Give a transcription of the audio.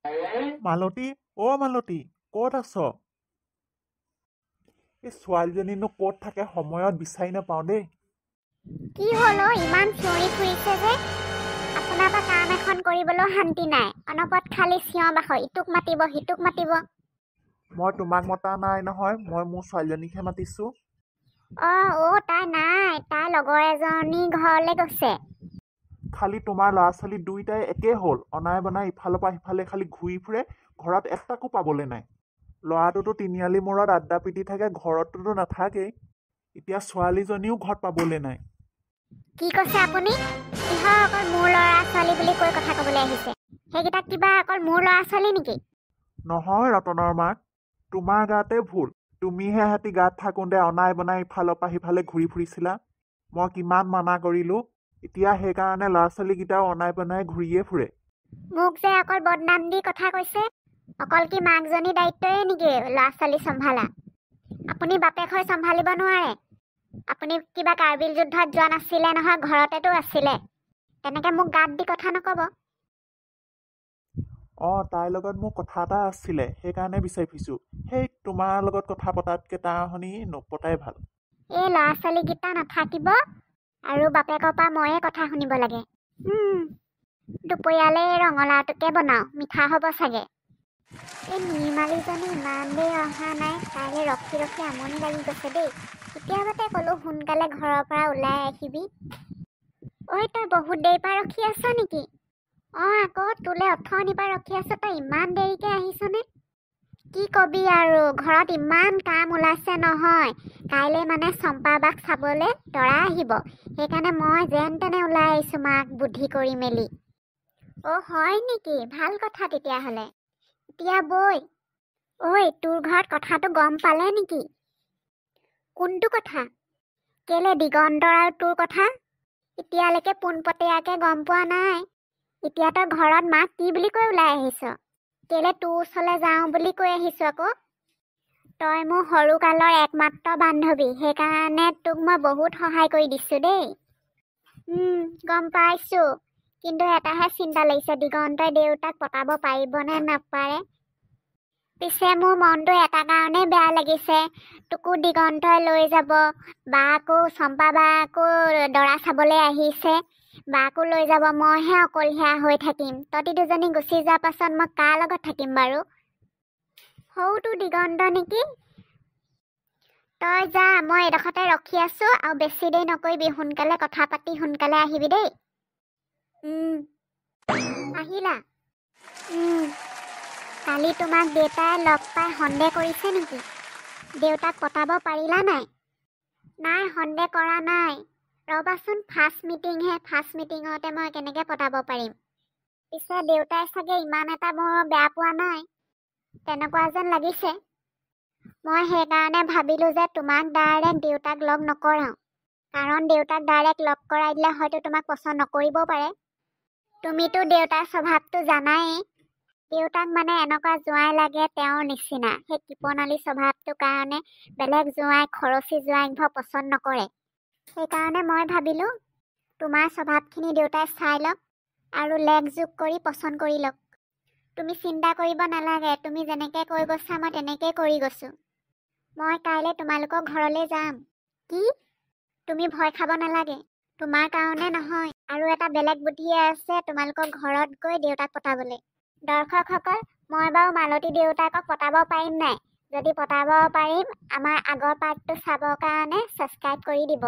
মালতী, মালতী, ক'ত আছ? এই ছোৱালীজনীনো ক'ত থাকে সময়ত বিচাৰি নাপাওঁ দেই। কি হলো ইমান চিঞৰি ফুৰিছে যে? আপোনাৰ পৰা কাম এখন কৰিবলৈ শান্তি নাই। অনপত খালি চিঞৰ বাখৰ, ইটোক মাতিব সিটোক মাতিব। মই তোমাক মতা নাই নহয়, মই মোৰ ছোৱালীজনীকহে মাতিছোঁ। তাই নাই, তাই লগৰ এজনী ঘৰলৈ গৈছে। খালি তোমাৰ ল'ৰা ছোৱালী দুইটাই একেই হ'ল, অনাই বনাই ইফালৰ পৰা সিফালে খালি ঘূৰি ফুৰে, ঘৰত এটাকো পাবলৈ নাই। ল'ৰাটোতো তিনিআলি মূৰত আড্ডা পিটি থাকে, ঘৰতটোতো নাথাকেই। এতিয়া ছোৱালীজনীও ঘৰত পাবলৈ নাই। কি কৈছে আপুনি? কিহৰ অকল মোৰ ল'ৰা ছোৱালী বুলি কৈ কথা ক'বলৈ আহিছে? সেইকেইটা কিবা অকল মোৰ ল'ৰা ছোৱালী নেকি? নহয় ৰতনৰ মাক, তোমাৰ গাতে ভুল। তুমিহে সিহঁতি গাত থাকোঁতে অনাই বনাই ইফালৰ পৰা সিফালে ঘূৰি ফুৰিছিলা। মই কিমান মানা কৰিলোঁ, এতিয়া সেইকাৰণে ল'ৰা ছোৱালীকেইটাও অনাই বনাই ঘূৰিয়ে ফুৰে। মোক যে অকল বদনাম দি কথা কৈছে। অকল কি মাকজনী দায়িত্বই নেকি ল'ৰা ছোৱালী চম্ভালা? আপুনি বাপেক হৈ চম্ভালিব নোৱাৰে? আপুনি কিবা কাৰ্গিল যুদ্ধত যোৱা নাছিলে নহয়, ঘৰতেতো আছিলে। তেনেকে মোক গাত দি কথা নকব। তাইৰ লগত মোৰ কথা এটা আছিলে, সেইকাৰণে বিচাৰি ফুৰিছোঁ। সেই তোমাৰ লগত কথা পতাতকৈ তাৰ শুনি নপতাই ভাল। এই ল'ৰা ছোৱালীকেইটা নাথাকিব আৰু বাপেকৰ পৰা ময়ে কথা শুনিব লাগে। দুপৰীয়ালৈ ৰঙালাওটোকে বনাওঁ, মিঠা হ'ব চাগে। এই নিৰ্মালীজনী ইমান দেৰি অহা নাই, কাইলৈ ৰখি ৰখি আমনি লাগি গৈছে দেই। কেতিয়াবাতে ক'লো সোনকালে ঘৰৰ পৰা ওলাই আহিবি। তই বহুত দেৰিৰ পৰা ৰখি আছ নেকি? আকৌ তোলে অথনিৰ পৰা ৰখি আছ, তই ইমান দেৰিকে আহিছনে? কি কবি আৰু, ঘৰত ইমান কাম ওলাইছে নহয়। কাইলৈ মানে চম্পা বাক চাবলৈ দৰা আহিব, সেইকাৰণে মই যেন তেনে ওলাই আহিছোঁ মাক বুদ্ধি কৰি মেলি। হয় নেকি? ভাল কথা তেতিয়াহ'লে। এতিয়া বৈ। তোৰ ঘৰত কথাটো গম পালে নেকি? কোনটো কথা? কেলে দিগন্তৰ আৰু তোৰ কথা? এতিয়ালৈকে পোনপটীয়াকৈ গম পোৱা নাই। এতিয়া তই ঘৰত মাক কি বুলি কৈ ওলাই আহিছ? কেলে তোৰ ওচৰলৈ যাওঁ বুলি কৈ আহিছোঁ আকৌ? তই মোৰ সৰুকালৰ একমাত্ৰ বান্ধৱী, সেইকাৰণে তোক মই বহুত সহায় কৰি দিছোঁ দেই। গম পাইছোঁ, কিন্তু এটাহে চিন্তা লাগিছে, দিগন্তই দেউতাক পতাব পাৰিবনে নাপাৰে। পিছে মোৰ মনটো এটা কাৰণেই বেয়া লাগিছে, তোকো দিগন্তই লৈ যাব, বাকো চম্পা বাকো দৰা চাবলৈ আহিছে, বাকো লৈ যাব, মইহে অকলশৰীয়া হৈ থাকিম। তহঁতি দুজনী গুচি যোৱাৰ পাছত মই কাৰ লগত থাকিম বাৰু? সৰুটো দিগন্ত নেকি? তই যা, মই এডোখৰতে ৰখি আছোঁ, আৰু বেছি দেৰি নকৰিবি, সোনকালে কথা পাতি সোনকালে আহিবি দেই। আহিলা? কালি তোমাক দেউতাই লগ পাই সন্দেহ কৰিছে নেকি? দেউতাক পতাব পাৰিলা নাই? নাই, সন্দেহ কৰা নাই। ৰ'বাচোন, ফাৰ্ষ্ট মিটিংহে, ফাৰ্ষ্ট মিটিঙতে মই কেনেকৈ পতাব পাৰিম? পিছে দেউতাই চাগে ইমান এটা মোৰ বেয়া পোৱা নাই, তেনেকুৱা যেন লাগিছে। মই সেইকাৰণে ভাবিলোঁ যে তোমাক ডাইৰেক্ট দেউতাক লগ নকৰাওঁ, কাৰণ দেউতাক ডাইৰেক্ট লগ কৰাই দিলে হয়তো তোমাক পচন্দ নকৰিবও পাৰে। তুমিতো দেউতাৰ স্বভাৱটো জানাই। দেউতাক মানে এনেকুৱা জোঁৱাই লাগে তেওঁৰ নিচিনা, সেই কৃপণালী স্বভাৱটোৰ কাৰণে বেলেগ জোঁৱাই, খৰচী জোঁৱাইকবোৰ পচন্দ নকৰে। সেইকাৰণে মই ভাবিলোঁ তোমাৰ স্বভাৱখিনি দেউতাই চাই লওক আৰু লেখ যোগ কৰি পচন্দ কৰি লওক। তুমি চিন্তা কৰিব নালাগে, তুমি যেনেকৈ কৈ গৈছা মই তেনেকৈ কৰি গৈছোঁ। মই কাইলৈ তোমালোকৰ ঘৰলৈ যাম। কি? তুমি ভয় খাব নালাগে, তোমাৰ কাৰণে নহয়, আৰু এটা বেলেগ বুদ্ধিয়ে আছে তোমালোকৰ ঘৰত গৈ দেউতাক পতাবলৈ। দৰ্শকসকল, মই বাৰু মালতী দেউতাকক পতাব পাৰিম নাই? যদি পতাব পাৰিম, আমাৰ আগৰ পাৰ্টটো চাবৰ কাৰণে ছাবস্ক্ৰাইব কৰি দিব।